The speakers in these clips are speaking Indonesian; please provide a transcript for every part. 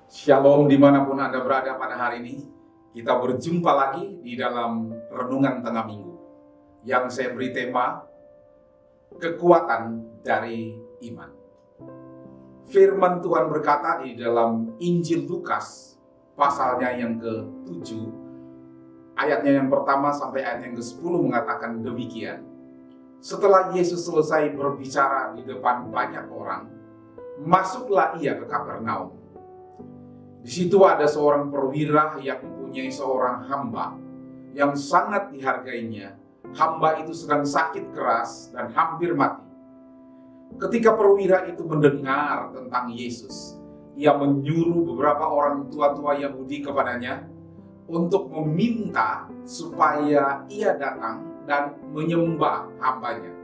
Shalom dimanapun Anda berada pada hari ini. Kita berjumpa lagi di dalam Renungan Tengah Minggu yang saya beri tema Kekuatan dari Iman. Firman Tuhan berkata di dalam Injil Lukas pasalnya yang ke-7 ayatnya yang pertama sampai ayat yang ke-10 mengatakan demikian. Setelah Yesus selesai berbicara di depan banyak orang, masuklah ia ke Kapernaum. Di situ ada seorang perwira yang mempunyai seorang hamba yang sangat dihargainya. Hamba itu sedang sakit keras dan hampir mati. Ketika perwira itu mendengar tentang Yesus, ia menyuruh beberapa orang tua-tua Yahudi kepadanya untuk meminta supaya ia datang dan menyembah hambanya.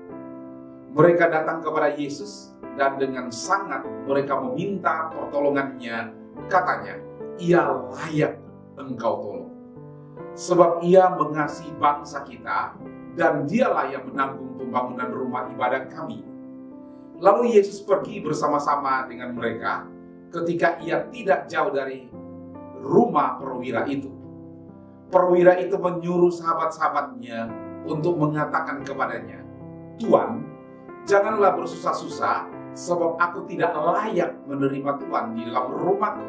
Mereka datang kepada Yesus dan dengan sangat mereka meminta pertolongannya. Katanya, ia layak engkau tolong. Sebab ia mengasihi bangsa kita dan dialah yang menanggung pembangunan rumah ibadah kami. Lalu Yesus pergi bersama-sama dengan mereka ketika ia tidak jauh dari rumah perwira itu. Perwira itu menyuruh sahabat-sahabatnya untuk mengatakan kepadanya, Tuan, janganlah bersusah-susah, sebab aku tidak layak menerima Tuhan di dalam rumahku.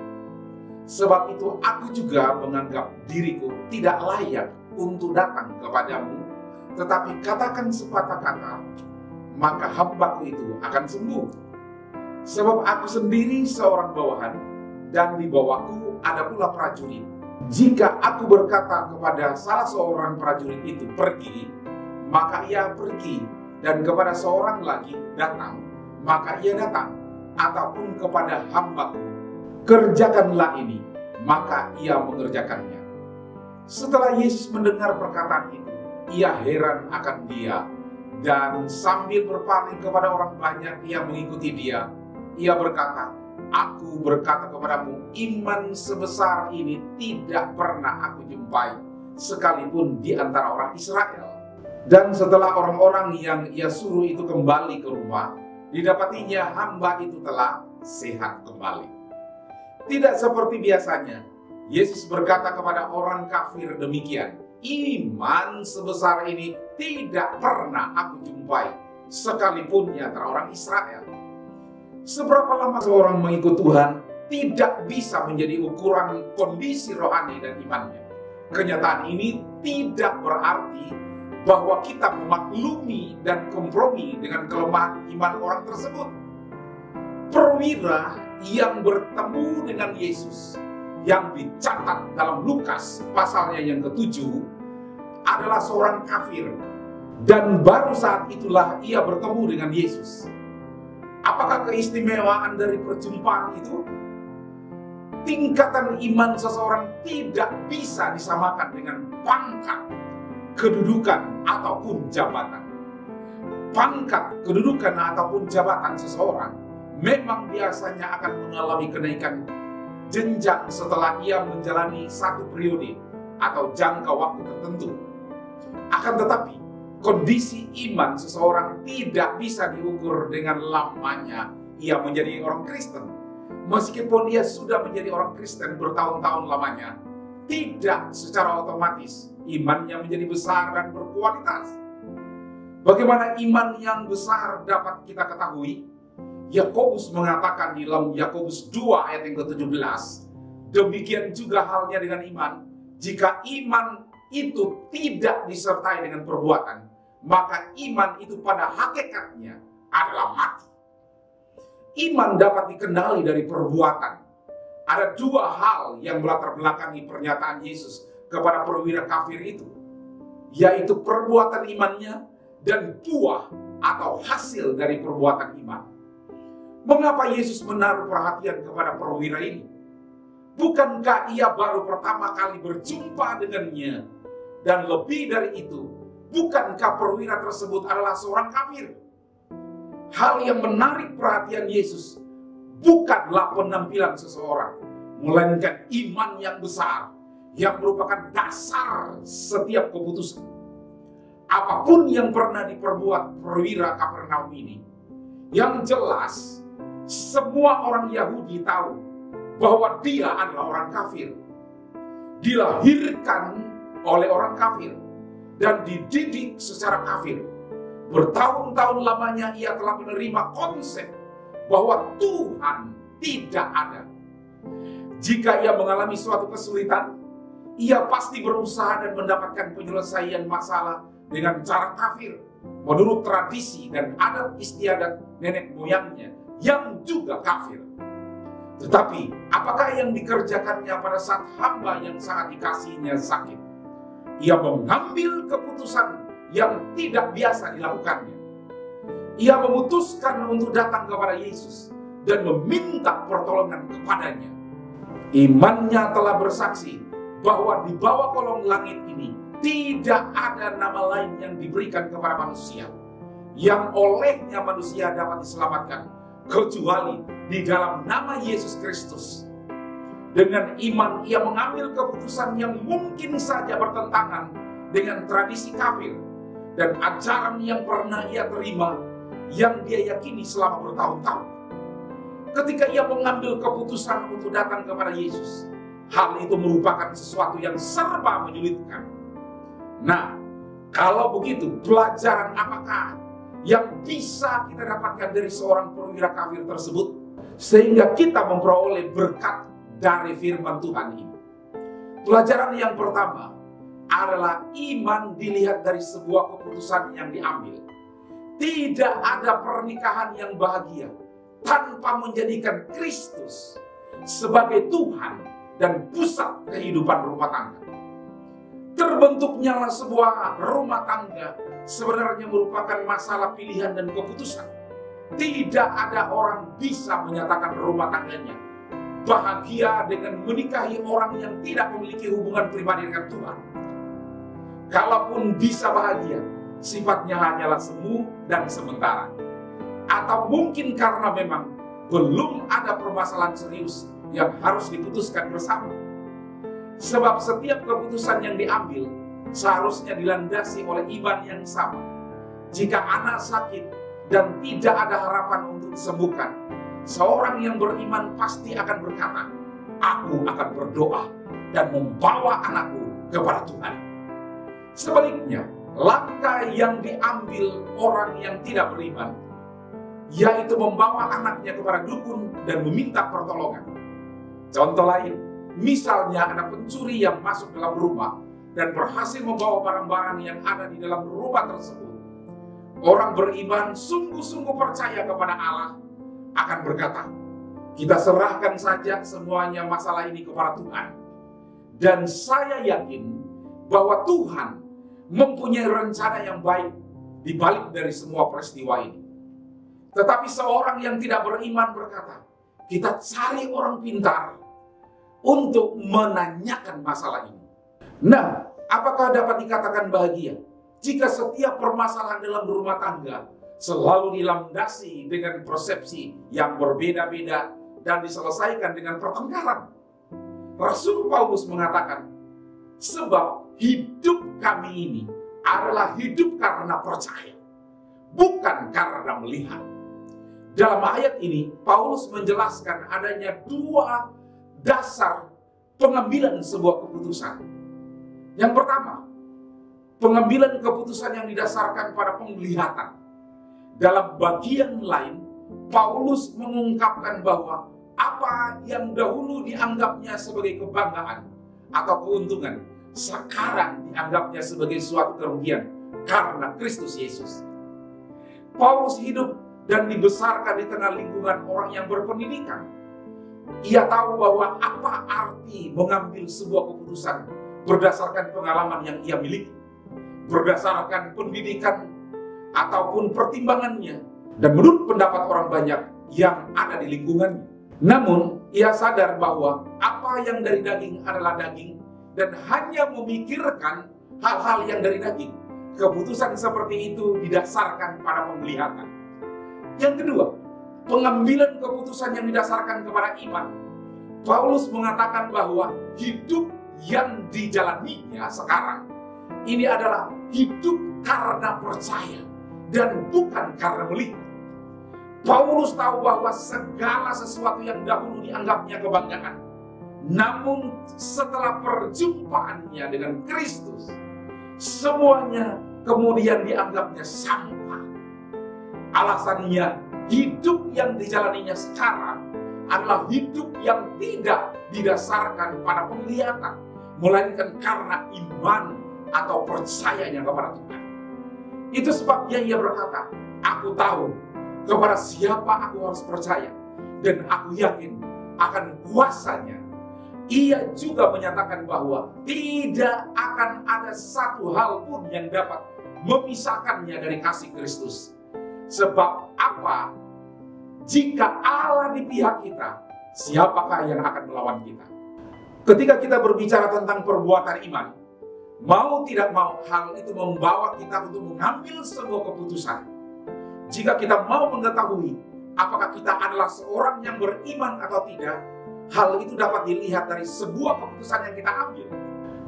Sebab itu aku juga menganggap diriku tidak layak untuk datang kepadamu. Tetapi katakan sepatah kata, maka hambaku itu akan sembuh. Sebab aku sendiri seorang bawahan, dan di bawahku ada pula prajurit. Jika aku berkata kepada salah seorang prajurit itu pergi, maka ia pergi. Dan kepada seorang lagi datang, maka ia datang. Ataupun kepada hambaku, kerjakanlah ini, maka ia mengerjakannya. Setelah Yesus mendengar perkataan itu, ia heran akan dia, dan sambil berpaling kepada orang banyak yang mengikuti dia, ia berkata, aku berkata kepadamu, iman sebesar ini tidak pernah aku jumpai, sekalipun di antara orang Israel. Dan setelah orang-orang yang ia suruh itu kembali ke rumah, didapatinya hamba itu telah sehat kembali. Tidak seperti biasanya, Yesus berkata kepada orang kafir demikian, iman sebesar ini tidak pernah aku jumpai, sekalipun di antara orang Israel. Seberapa lama seorang mengikut Tuhan tidak bisa menjadi ukuran kondisi rohani dan imannya. Kenyataan ini tidak berarti bahwa kita memaklumi dan kompromi dengan kelemahan iman orang tersebut. Perwira yang bertemu dengan Yesus yang dicatat dalam Lukas pasalnya yang ke-7 adalah seorang kafir, dan baru saat itulah ia bertemu dengan Yesus. Apakah keistimewaan dari perjumpaan itu? Tingkatan iman seseorang tidak bisa disamakan dengan pangkat, kedudukan, ataupun jabatan. Pangkat, kedudukan, ataupun jabatan seseorang memang biasanya akan mengalami kenaikan jenjang setelah ia menjalani satu periode atau jangka waktu tertentu. Akan tetapi, kondisi iman seseorang tidak bisa diukur dengan lamanya ia menjadi orang Kristen. Meskipun ia sudah menjadi orang Kristen bertahun-tahun lamanya, tidak secara otomatis imannya menjadi besar dan berkualitas. Bagaimana iman yang besar dapat kita ketahui? Yakobus mengatakan di dalam Yakobus 2 ayat yang ke-17, demikian juga halnya dengan iman. Jika iman itu tidak disertai dengan perbuatan, maka iman itu pada hakikatnya adalah mati. Iman dapat dikenali dari perbuatan. Ada dua hal yang melatar belakangi pernyataan Yesus kepada perwira kafir itu, yaitu perbuatan imannya dan buah atau hasil dari perbuatan iman. Mengapa Yesus menaruh perhatian kepada perwira ini? Bukankah ia baru pertama kali berjumpa dengannya? Dan lebih dari itu, bukankah perwira tersebut adalah seorang kafir? Hal yang menarik perhatian Yesus bukanlah penampilan seseorang, melainkan iman yang besar yang merupakan dasar setiap keputusan. Apapun yang pernah diperbuat perwira Kapernaum ini, yang jelas semua orang Yahudi tahu bahwa dia adalah orang kafir. Dilahirkan oleh orang kafir dan dididik secara kafir. Bertahun-tahun lamanya ia telah menerima konsep bahwa Tuhan tidak ada. Jika ia mengalami suatu kesulitan, ia pasti berusaha dan mendapatkan penyelesaian masalah dengan cara kafir, menurut tradisi dan adat istiadat nenek moyangnya yang juga kafir. Tetapi apakah yang dikerjakannya pada saat hamba yang sangat dikasihinya sakit? Ia mengambil keputusan yang tidak biasa dilakukannya. Ia memutuskan untuk datang kepada Yesus dan meminta pertolongan kepadanya. Imannya telah bersaksi bahwa di bawah kolong langit ini tidak ada nama lain yang diberikan kepada manusia yang olehnya manusia dapat diselamatkan kecuali di dalam nama Yesus Kristus. Dengan iman ia mengambil keputusan yang mungkin saja bertentangan dengan tradisi kafir dan ajaran yang pernah ia terima, yang dia yakini selama bertahun-tahun. Ketika ia mengambil keputusan untuk datang kepada Yesus, hal itu merupakan sesuatu yang serba menyulitkan. Nah, kalau begitu, pelajaran apakah yang bisa kita dapatkan dari seorang perwira kafir tersebut sehingga kita memperoleh berkat dari firman Tuhan ini? Pelajaran yang pertama adalah iman dilihat dari sebuah keputusan yang diambil. Tidak ada pernikahan yang bahagia tanpa menjadikan Kristus sebagai Tuhan dan pusat kehidupan rumah tangga. Terbentuknya sebuah rumah tangga sebenarnya merupakan masalah pilihan dan keputusan. Tidak ada orang bisa menyatakan rumah tangganya bahagia dengan menikahi orang yang tidak memiliki hubungan pribadi dengan Tuhan. Kalaupun bisa bahagia, sifatnya hanyalah semu dan sementara. Atau mungkin karena memang belum ada permasalahan serius yang harus diputuskan bersama. Sebab setiap keputusan yang diambil seharusnya dilandasi oleh iman yang sama. Jika anak sakit dan tidak ada harapan untuk disembuhkan, seorang yang beriman pasti akan berkata, "Aku akan berdoa dan membawa anakku kepada Tuhan." Sebaliknya, langkah yang diambil orang yang tidak beriman, yaitu membawa anaknya kepada dukun dan meminta pertolongan. Contoh lain, misalnya ada pencuri yang masuk dalam rumah dan berhasil membawa barang-barang yang ada di dalam rumah tersebut. Orang beriman sungguh-sungguh percaya kepada Allah akan berkata, "Kita serahkan saja semuanya masalah ini kepada Tuhan." Dan saya yakin bahwa Tuhan mempunyai rencana yang baik di balik dari semua peristiwa ini. Tetapi seorang yang tidak beriman berkata, "Kita cari orang pintar untuk menanyakan masalah ini." Nah, apakah dapat dikatakan bahagia jika setiap permasalahan dalam rumah tangga selalu dilandasi dengan persepsi yang berbeda-beda dan diselesaikan dengan pertengkaran? Rasul Paulus mengatakan, "Sebab hidup kami ini adalah hidup karena percaya, bukan karena melihat." Dalam ayat ini, Paulus menjelaskan adanya dua dasar pengambilan sebuah keputusan. Yang pertama, pengambilan keputusan yang didasarkan pada penglihatan. Dalam bagian lain, Paulus mengungkapkan bahwa apa yang dahulu dianggapnya sebagai kebanggaan atau keuntungan, sekarang dianggapnya sebagai suatu kerugian karena Kristus Yesus. Paulus hidup dan dibesarkan di tengah lingkungan orang yang berpendidikan. Ia tahu bahwa apa arti mengambil sebuah keputusan berdasarkan pengalaman yang ia miliki, berdasarkan pendidikan ataupun pertimbangannya, dan menurut pendapat orang banyak yang ada di lingkungannya. Namun, ia sadar bahwa apa yang dari daging adalah daging dan hanya memikirkan hal-hal yang dari daging. Keputusan seperti itu didasarkan pada penglihatan. Yang kedua, pengambilan keputusan yang didasarkan kepada iman. Paulus mengatakan bahwa hidup yang dijalaninya sekarang ini adalah hidup karena percaya dan bukan karena melihat. Paulus tahu bahwa segala sesuatu yang dahulu dianggapnya kebanggaan, namun setelah perjumpaannya dengan Kristus, semuanya kemudian dianggapnya sampah. Alasannya, hidup yang dijalaninya sekarang adalah hidup yang tidak didasarkan pada penglihatan, melainkan karena iman atau percayanya kepada Tuhan. Itu sebabnya ia berkata, aku tahu kepada siapa aku harus percaya, dan aku yakin akan kuasanya. Ia juga menyatakan bahwa tidak akan ada satu hal pun yang dapat memisahkannya dari kasih Kristus. Sebab apa? Jika Allah di pihak kita, siapakah yang akan melawan kita? Ketika kita berbicara tentang perbuatan iman, mau tidak mau hal itu membawa kita untuk mengambil sebuah keputusan. Jika kita mau mengetahui apakah kita adalah seorang yang beriman atau tidak, hal itu dapat dilihat dari sebuah keputusan yang kita ambil.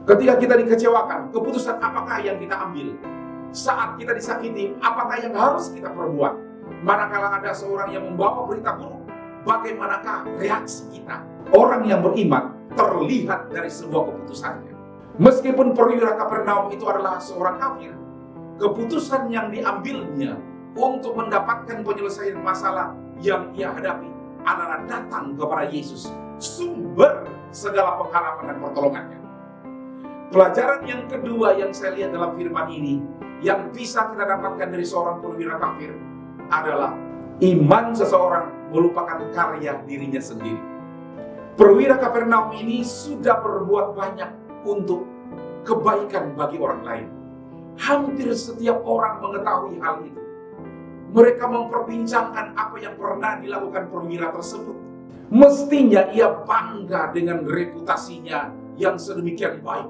Ketika kita dikecewakan, keputusan apakah yang kita ambil? Saat kita disakiti, apakah yang harus kita perbuat? Manakala ada seorang yang membawa berita buruk, bagaimanakah reaksi kita? Orang yang beriman terlihat dari sebuah keputusannya. Meskipun perwira Kapernaum itu adalah seorang kafir, keputusan yang diambilnya untuk mendapatkan penyelesaian masalah yang ia hadapi adalah datang kepada Yesus, sumber segala pengharapan dan pertolongannya. Pelajaran yang kedua yang saya lihat dalam firman ini, yang bisa kita dapatkan dari seorang perwira kafir, adalah iman seseorang melupakan karya dirinya sendiri. Perwira Kapernaum ini sudah berbuat banyak untuk kebaikan bagi orang lain. Hampir setiap orang mengetahui hal itu. Mereka memperbincangkan apa yang pernah dilakukan perwira tersebut. Mestinya ia bangga dengan reputasinya yang sedemikian baik.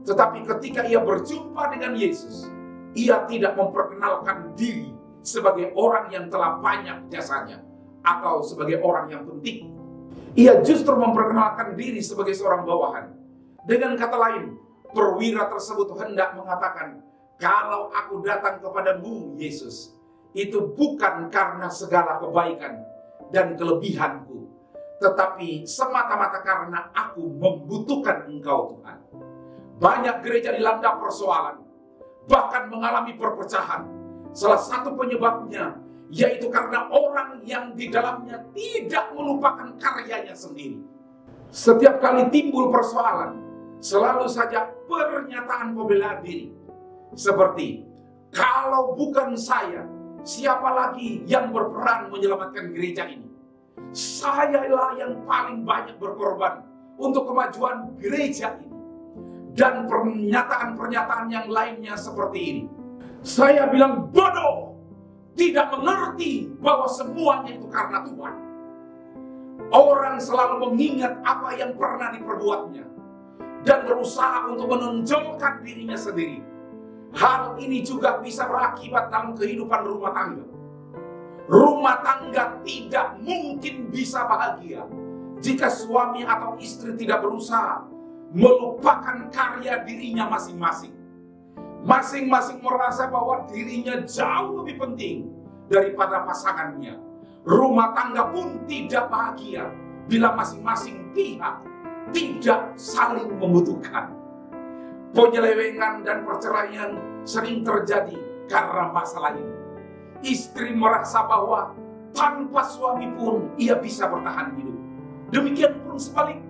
Tetapi ketika ia berjumpa dengan Yesus, ia tidak memperkenalkan diri sebagai orang yang telah banyak jasanya atau sebagai orang yang penting. Ia justru memperkenalkan diri sebagai seorang bawahan. Dengan kata lain, perwira tersebut hendak mengatakan, kalau aku datang kepadamu, Yesus, itu bukan karena segala kebaikan dan kelebihanku, tetapi semata-mata karena aku membutuhkan Engkau, Tuhan. Banyak gereja dilanda persoalan, bahkan mengalami perpecahan. Salah satu penyebabnya yaitu karena orang yang di dalamnya tidak melupakan karyanya sendiri. Setiap kali timbul persoalan, selalu saja pernyataan pembelaan diri. Seperti, kalau bukan saya, siapa lagi yang berperan menyelamatkan gereja ini? Sayalah yang paling banyak berkorban untuk kemajuan gereja ini. Dan pernyataan-pernyataan yang lainnya seperti ini. Saya bilang bodoh, tidak mengerti bahwa semuanya itu karena Tuhan. Orang selalu mengingat apa yang pernah diperbuatnya dan berusaha untuk menonjolkan dirinya sendiri. Hal ini juga bisa berakibat dalam kehidupan rumah tangga. Rumah tangga tidak mungkin bisa bahagia jika suami atau istri tidak berusaha melupakan karya dirinya masing-masing. Masing-masing merasa bahwa dirinya jauh lebih penting daripada pasangannya. Rumah tangga pun tidak bahagia bila masing-masing pihak tidak saling membutuhkan. Penyelewengan dan perceraian sering terjadi karena masalah ini. Istri merasa bahwa tanpa suami pun ia bisa bertahan hidup. Demikian pun sebaliknya.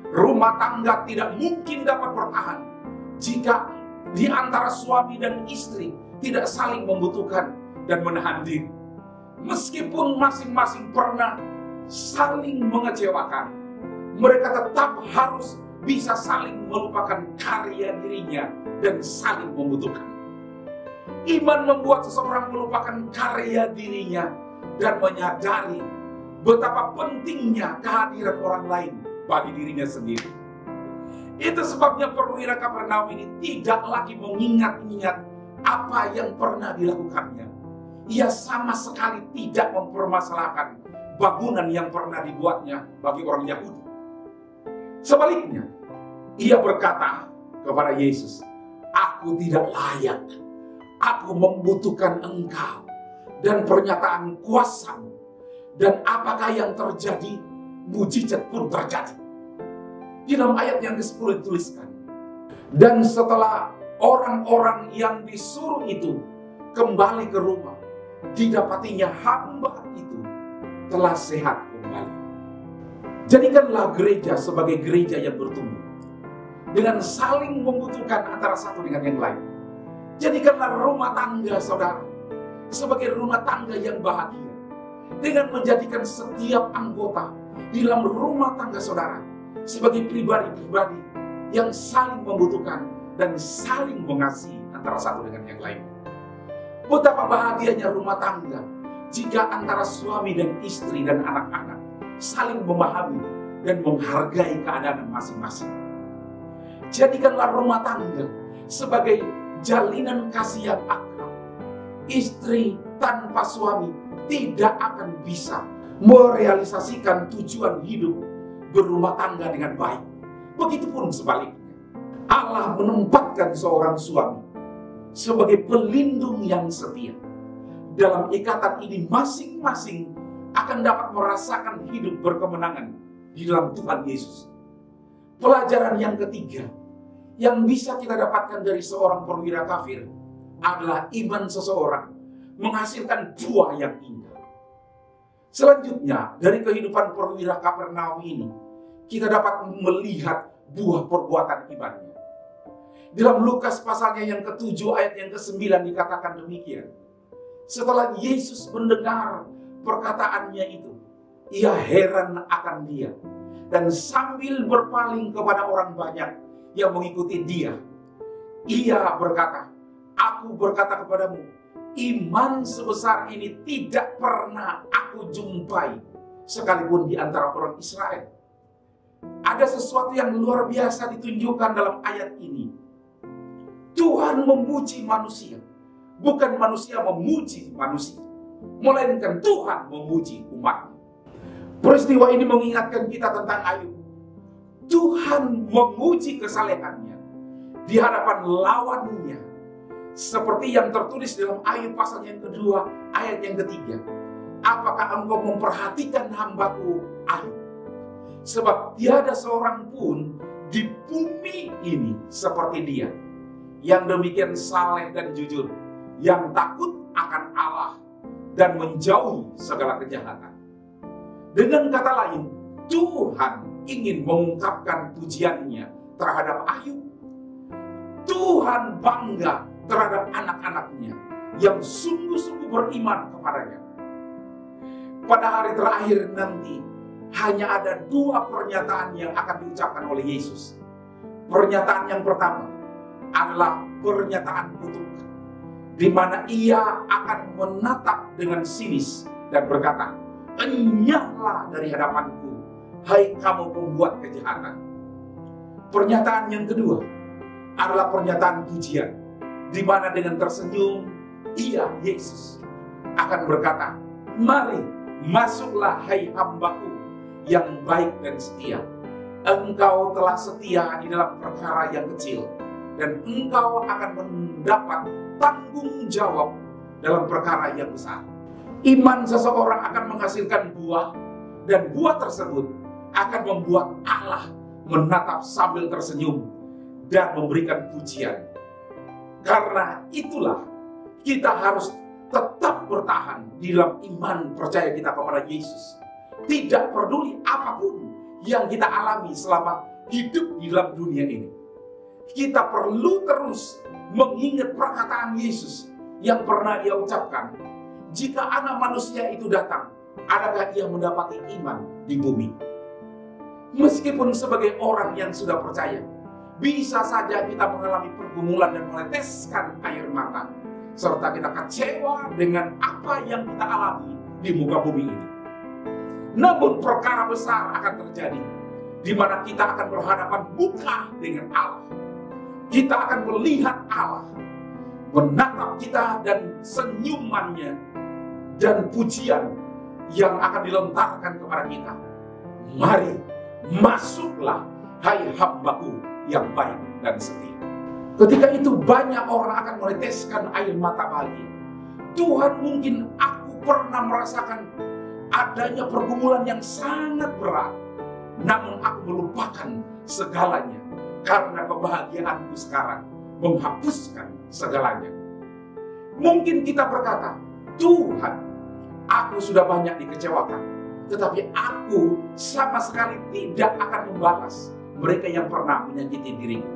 Rumah tangga tidak mungkin dapat bertahan jika di antara suami dan istri tidak saling membutuhkan dan menahan diri. Meskipun masing-masing pernah saling mengecewakan, mereka tetap harus bisa saling melupakan karya dirinya dan saling membutuhkan. Iman membuat seseorang melupakan karya dirinya dan menyadari betapa pentingnya kehadiran orang lain bagi dirinya sendiri. Itu sebabnya perwira Kapernaum ini tidak lagi mengingat-ingat apa yang pernah dilakukannya. Ia sama sekali tidak mempermasalahkan bangunan yang pernah dibuatnya bagi orang Yahudi. Sebaliknya, ia berkata kepada Yesus, "Aku tidak layak. Aku membutuhkan Engkau. dan pernyataan kuasamu. Dan apakah yang terjadi? Mujizat pun terjadi. Di dalam ayat yang ke-10 dituliskan, dan setelah orang-orang yang disuruh itu kembali ke rumah, didapatinya hamba itu telah sehat kembali. Jadikanlah gereja sebagai gereja yang bertumbuh, dengan saling membutuhkan antara satu dengan yang lain. Jadikanlah rumah tangga saudara sebagai rumah tangga yang bahagia, dengan menjadikan setiap anggota di dalam rumah tangga saudara sebagai pribadi-pribadi yang saling membutuhkan dan saling mengasihi antara satu dengan yang lain. Betapa bahagianya rumah tangga jika antara suami dan istri dan anak-anak saling memahami dan menghargai keadaan masing-masing. Jadikanlah rumah tangga sebagai jalinan kasih yang akrab. Istri tanpa suami tidak akan bisa merealisasikan tujuan hidup berumah tangga dengan baik. Begitupun sebaliknya, Allah menempatkan seorang suami sebagai pelindung yang setia. Dalam ikatan ini masing-masing akan dapat merasakan hidup berkemenangan di dalam Tuhan Yesus. Pelajaran yang ketiga yang bisa kita dapatkan dari seorang perwira kafir adalah iman seseorang menghasilkan buah yang indah. Selanjutnya, dari kehidupan perwira Kapernaum ini, kita dapat melihat buah perbuatan imannya. Dalam Lukas pasalnya yang ke-7 ayat yang ke-9 dikatakan demikian. Setelah Yesus mendengar perkataannya itu, ia heran akan dia. Dan sambil berpaling kepada orang banyak yang mengikuti dia, ia berkata, "Aku berkata kepadamu, iman sebesar ini tidak pernah aku jumpai sekalipun di antara orang Israel." Ada sesuatu yang luar biasa ditunjukkan dalam ayat ini. Tuhan memuji manusia, bukan manusia memuji manusia, melainkan Tuhan memuji umatnya. Peristiwa ini mengingatkan kita tentang Ayub. Tuhan memuji kesalehannya di hadapan lawannya, seperti yang tertulis dalam Ayub pasal yang kedua ayat yang ketiga. Apakah engkau memperhatikan hambaku Ayub? Sebab tiada seorang pun di bumi ini seperti dia, yang demikian saleh dan jujur, yang takut akan Allah dan menjauhi segala kejahatan. Dengan kata lain, Tuhan ingin mengungkapkan pujiannya terhadap Ayub. Tuhan bangga terhadap anak-anaknya yang sungguh-sungguh beriman kepadanya. Pada hari terakhir nanti, hanya ada dua pernyataan yang akan diucapkan oleh Yesus. Pernyataan yang pertama adalah pernyataan kutuk, di mana ia akan menatap dengan sinis dan berkata, "Enyahlah dari hadapanku, hai kamu pembuat kejahatan." Pernyataan yang kedua adalah pernyataan pujian, di mana dengan tersenyum, ia, Yesus, akan berkata, "Mari, masuklah hai hambaku yang baik dan setia. Engkau telah setia di dalam perkara yang kecil, dan engkau akan mendapat tanggung jawab dalam perkara yang besar." Iman seseorang akan menghasilkan buah, dan buah tersebut akan membuat Allah menatap sambil tersenyum dan memberikan pujian. Karena itulah kita harus tetap bertahan di dalam iman percaya kita kepada Yesus. Tidak peduli apapun yang kita alami selama hidup di dalam dunia ini. Kita perlu terus mengingat perkataan Yesus yang pernah ia ucapkan. Jika anak manusia itu datang, adakah ia mendapati iman di bumi? Meskipun sebagai orang yang sudah percaya, bisa saja kita mengalami pergumulan dan meneteskan air mata, serta kita kecewa dengan apa yang kita alami di muka bumi ini. Namun perkara besar akan terjadi, di mana kita akan berhadapan muka dengan Allah. Kita akan melihat Allah menatap kita, dan senyumannya dan pujian yang akan dilontarkan kepada kita. Mari, masuklah hai hambaku yang baik dan setia. Ketika itu banyak orang akan meneteskan air mata bahagia. Tuhan mungkin akan pernah merasakan adanya pergumulan yang sangat berat. Namun aku melupakan segalanya karena kebahagiaanku sekarang menghapuskan segalanya. Mungkin kita berkata, Tuhan, aku sudah banyak dikecewakan, tetapi aku sama sekali tidak akan membalas mereka yang pernah menyakiti diriku.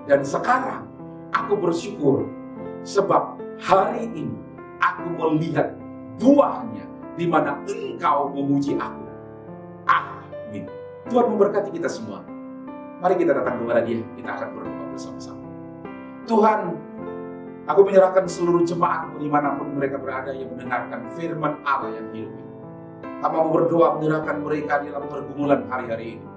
Dan sekarang aku bersyukur sebab hari ini aku melihat buahnya di mana Engkau memuji aku. Amin. Tuhan memberkati kita semua. Mari kita datang kepada Dia, kita akan berdoa bersama-sama. Tuhan, aku menyerahkan seluruh jemaatmu dimanapun mereka berada yang mendengarkan firman Allah yang hidup ini. Hamba mau berdoa menyerahkan mereka dalam pergumulan hari-hari ini.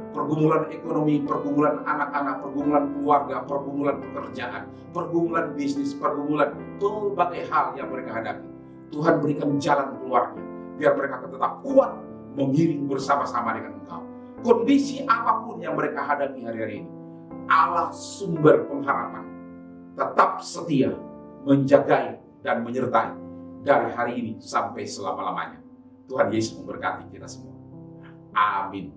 Pergumulan ekonomi, pergumulan anak-anak, pergumulan keluarga, pergumulan pekerjaan, pergumulan bisnis, pergumulan berbagai hal yang mereka hadapi. Tuhan berikan jalan keluarnya, biar mereka tetap kuat mengiring bersama-sama dengan Engkau. Kondisi apapun yang mereka hadapi hari-hari ini, Allah sumber pengharapan tetap setia menjagai dan menyertai dari hari ini sampai selama-lamanya. Tuhan Yesus memberkati kita semua. Amin.